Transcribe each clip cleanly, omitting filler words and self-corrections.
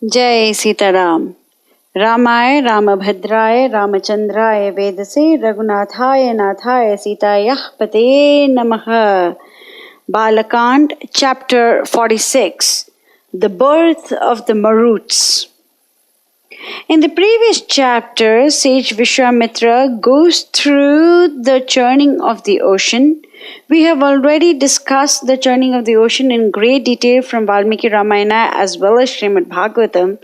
Jai Sitaram. Ramaya Ramabhadraya Ramachandraya Vedase Raghunathaya Nathaya Sitayah Pate Namaha. Bala Ch. Chapter 46. The Birth of the Maruts. In the previous chapter, sage Vishwamitra goes through the churning of the ocean. We have already discussed the churning of the ocean in great detail from Valmiki Ramayana as well as Srimad Bhagavatam.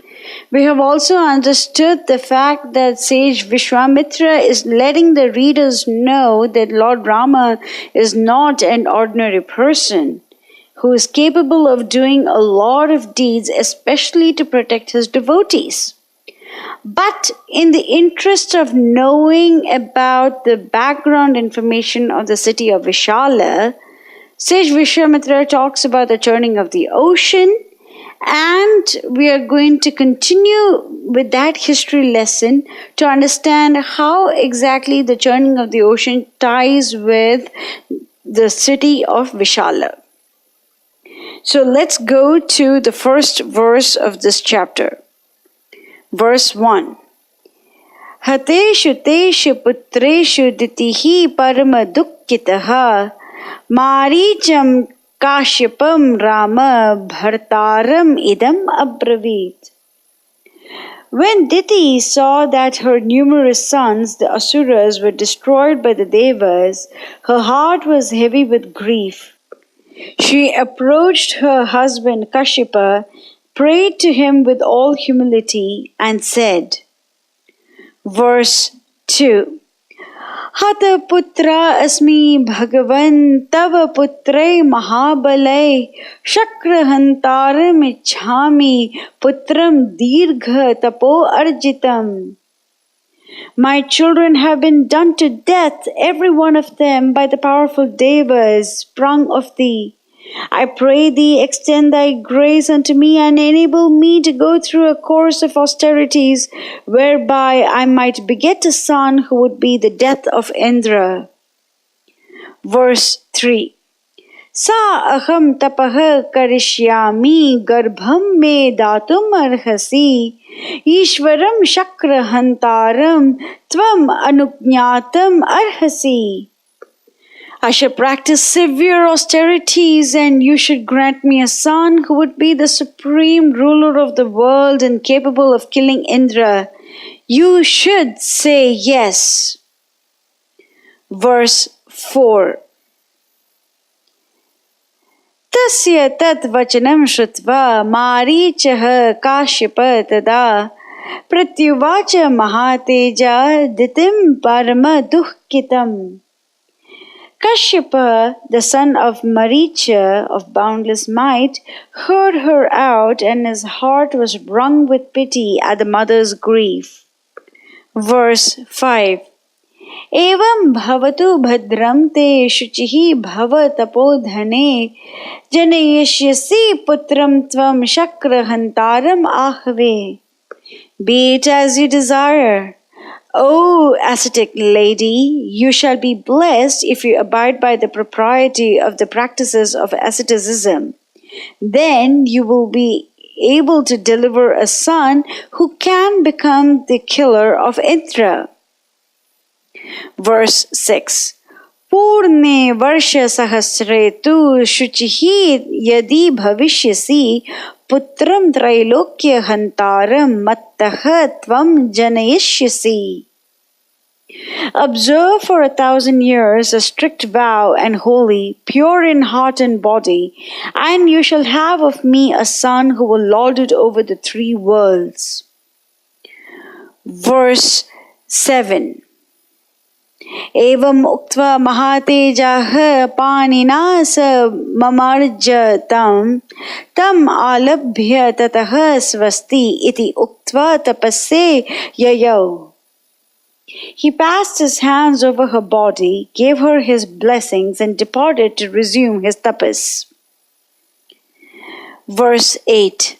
We have also understood the fact that sage Vishwamitra is letting the readers know that Lord Rama is not an ordinary person who is capable of doing a lot of deeds, especially to protect his devotees. But in the interest of knowing about the background information of the city of Vishala, sage Vishwamitra talks about the churning of the ocean, and we are going to continue with that history lesson to understand how exactly the churning of the ocean ties with the city of Vishala. So let's go to the first verse of this chapter. Verse 1. Hateshu teshu putreshu ditihi parama dukkitaha maricham Kashyapam Rama bhartaram idam abravit. When Diti saw that her numerous sons, the Asuras, were destroyed by the Devas, her heart was heavy with grief. She approached her husband Kashyapa, prayed to him with all humility, and said, verse 2, Hata putra asmi bhagavan tava putre mahabalay shakrahantaram ichhami putram dirgha tapo arjitam. My children have been done to death, every one of them, by the powerful devas sprung of thee. I pray thee, extend thy grace unto me and enable me to go through a course of austerities whereby I might beget a son who would be the death of Indra. Verse 3. Sa aham tapah karishyami garbham me datum arhasi Ishwaram shakrahantaram tvam anujñatam arhasi. I shall practice severe austerities, and you should grant me a son who would be the supreme ruler of the world and capable of killing Indra. You should say yes. Verse 4. Tasya tat vachanam shrutva marichah kashyapa tada pratyuvacha mahateja ditim parama duhkitam. Kashyapa, the son of Maricha, of boundless might, heard her out, and his heart was wrung with pity at the mother's grief. Verse 5. Evam bhavatu bhadram te shuchihi bhava tapodhane janayashyasi putram tvam shakrahantaram ahave. Be it as you desire. O ascetic lady, you shall be blessed if you abide by the propriety of the practices of asceticism. Then you will be able to deliver a son who can become the killer of Indra. Verse 6. Purne varsha sahasre tu shuchihi yadi bhavishyasi putram trailokya hantaram mattaha tvam janayishyasi. Observe for 1,000 years a strict vow and holy, pure in heart and body, and you shall have of me a son who will lord it over the 3 worlds. Verse 7. Evam uktva mahatejah panina sa mamarjatam tam alabhya tatah svasti iti uktva tapase yayav. He passed his hands over her body, gave her his blessings, and departed to resume his tapas. Verse 8.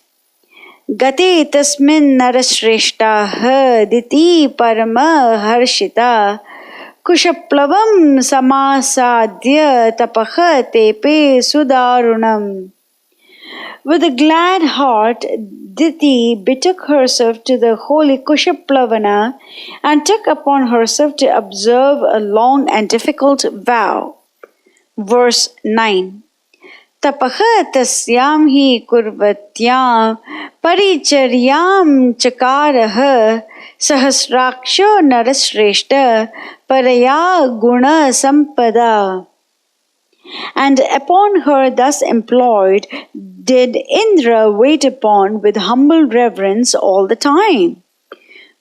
Gate tasmin narashreshta diti parama harshita Kushaplavam samasadya tapaha tepe sudarunam. With a glad heart, Diti betook herself to the holy Kushaplavana and took upon herself to observe a long and difficult vow. Verse 9. Tapaha tasyam hi kurvatyam paricharyam chakaraha sahasraksho narasreshta paraya guna sampada. And upon her thus employed did Indra wait upon with humble reverence all the time.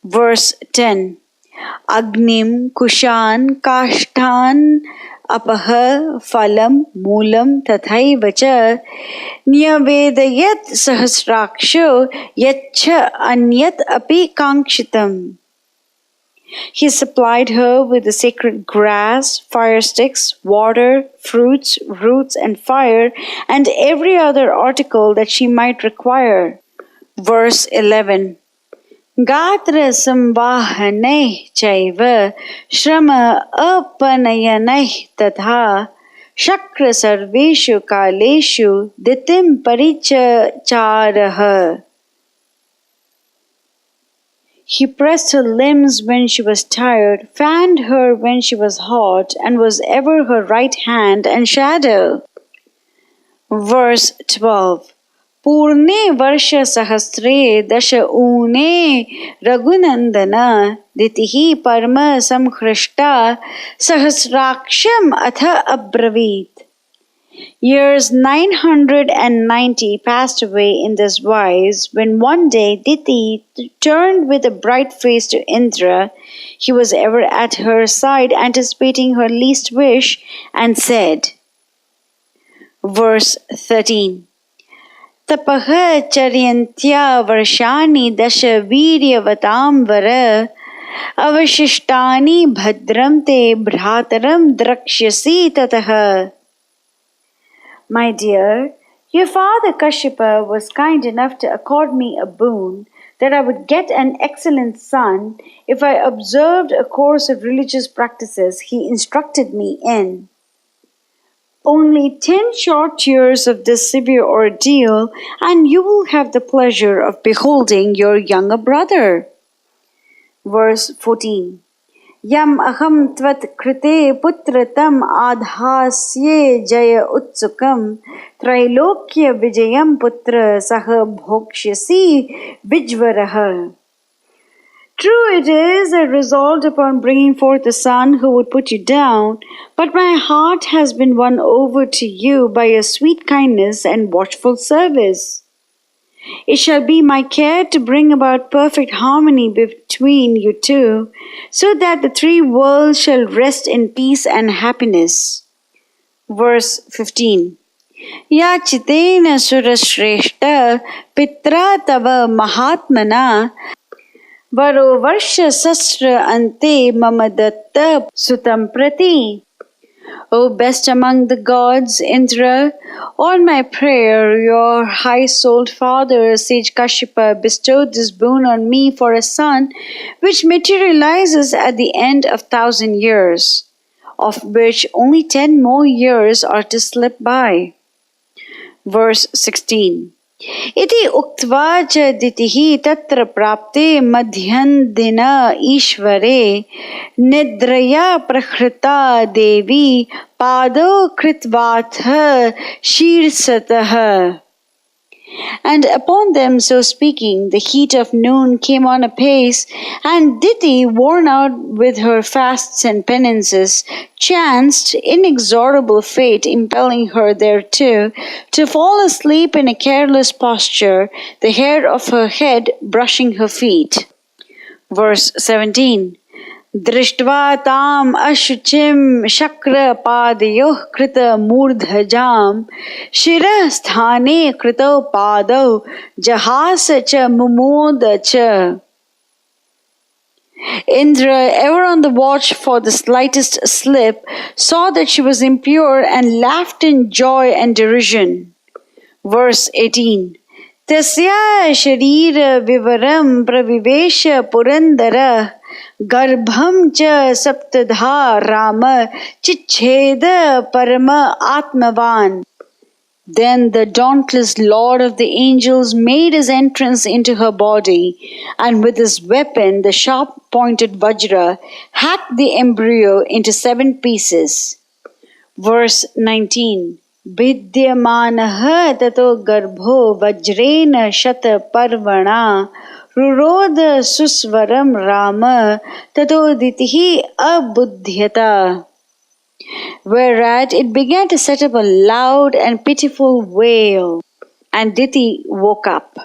Verse 10. Agnim kushan kashtan apaha phalam moolam tathaiva cha nyavedayat sahasraksho yaccha anyat api kankshitam. He supplied her with the sacred grass, fire sticks, water, fruits, roots, and fire, and every other article that she might require. Verse 11. Gatra samvahaneh chaiva shrama apanayaneh tatha shakra sarveshu kaleshu ditim paricharaha. He pressed her limbs when she was tired, fanned her when she was hot, and was ever her right hand and shadow. Verse 12. Purne varsha sahasre dasha une raghunandana ditihi parma samkhrishta sahasraksham atha abravit. Years 990 passed away in this wise, when one day Diti turned with a bright face to Indra. He was ever at her side, anticipating her least wish, and said, verse 13, Tapaha charyantya varshani dasha viryavatam vara avashishtani bhadram te bhrataram drakshyasi tataha. My dear, your father Kashyapa was kind enough to accord me a boon that I would get an excellent son if I observed a course of religious practices he instructed me in. Only 10 short years of this severe ordeal, and you will have the pleasure of beholding your younger brother. Verse 14. Yam aham tvat krite putra tam adhasye jaya utsukam trailokya vijayam putra saha bhokshyasi vijvaraha. True it is, I resolved upon bringing forth a son who would put you down, but my heart has been won over to you by your sweet kindness and watchful service. It shall be my care to bring about perfect harmony between you two, so that the 3 worlds shall rest in peace and happiness. Verse 15. Yachitena surashreshta pitra tava mahatmana varo varsha sasra ante mamadatta sutam prati. O best among the gods, Indra, on my prayer, your high-souled father, sage Kashyapa, bestowed this boon on me for a son, which materializes at the end of 1,000 years, of which only 10 more years are to slip by. Verse 16. Iti uktva cha ditihi tatra prapte madhyandina ishvare nidraya prakhrita devi pado kritvatha shirsataha. And upon them, so speaking, the heat of noon came on apace, and Diti, worn out with her fasts and penances, chanced inexorable fate impelling her thereto, to fall asleep in a careless posture, the hair of her head brushing her feet. Verse 17. Drishtva tam ashuchim shakra padayoh krita murdhajam shirah sthane krito padav jahasa cha mumoda cha. Indra, ever on the watch for the slightest slip, saw that she was impure and laughed in joy and derision. Verse 18. Tasya sharira vivaram pravivesha purandara garbham cha saptadha rama chicheda parama atmavan. Then the dauntless lord of the angels made his entrance into her body, and with his weapon, the sharp-pointed Vajra, hacked the embryo into 7 pieces. Verse 19. Vidyamanaha tato garbho vajrena shata parvana rurodha susvaram Rama tato ditihi abuddhyata. Whereat it began to set up a loud and pitiful wail, and Diti woke up.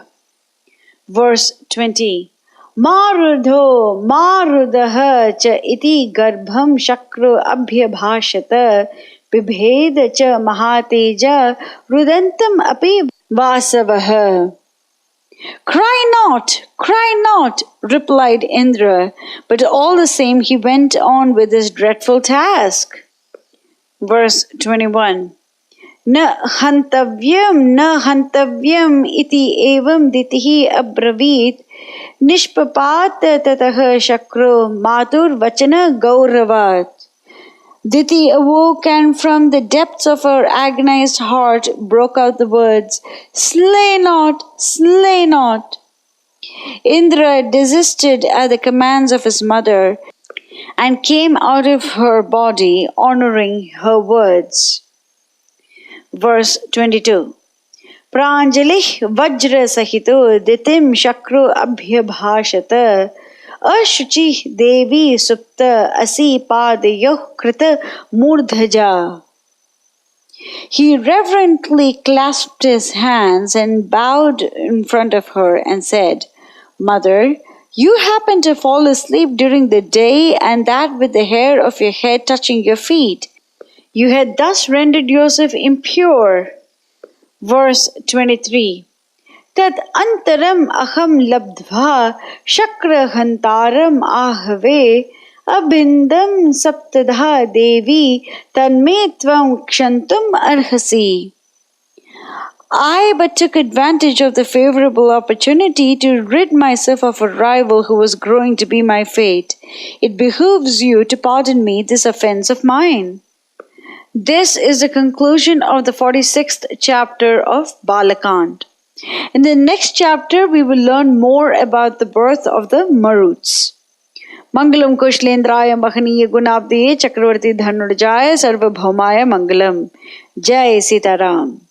Verse 20. Marudho marudaha cha iti garbham shakro abhyabhashata bibhed cha mahateja rudantam api vasavaha. Cry not, replied Indra, but all the same he went on with his dreadful task. Verse 21. Na hantavyam iti evam ditihi abravit nishpapat tatah shakro matur vachana gauravat. Diti awoke and from the depths of her agonized heart broke out the words, Slay not, slay not. Indra desisted at the commands of his mother and came out of her body honoring her words. Verse 22. Pranjalih Vajra Sahito Ditim Shakro Abhyabhashata Ashuchi Devi Supta Asi Padayoh Krita Murdhaja. He reverently clasped his hands and bowed in front of her and said, Mother, you happened to fall asleep during the day, and that with the hair of your head touching your feet. You had thus rendered yourself impure. Verse 23. Tad antaram aham labdva shakra hantaram ahave abhindam saptadha devi tanme tvam kshantum arhasi. I but took advantage of the favorable opportunity to rid myself of a rival who was growing to be my fate. It behooves you to pardon me this offense of mine. This is the conclusion of the 46th chapter of Bala Ch. In the next chapter, we will learn more about the birth of the Maruts. Mangalam Kushlendraya Mahaniya Gunabdiye Chakravarti Dhanurjaya Sarvabhaumaya Mangalam. Jai Sitaram.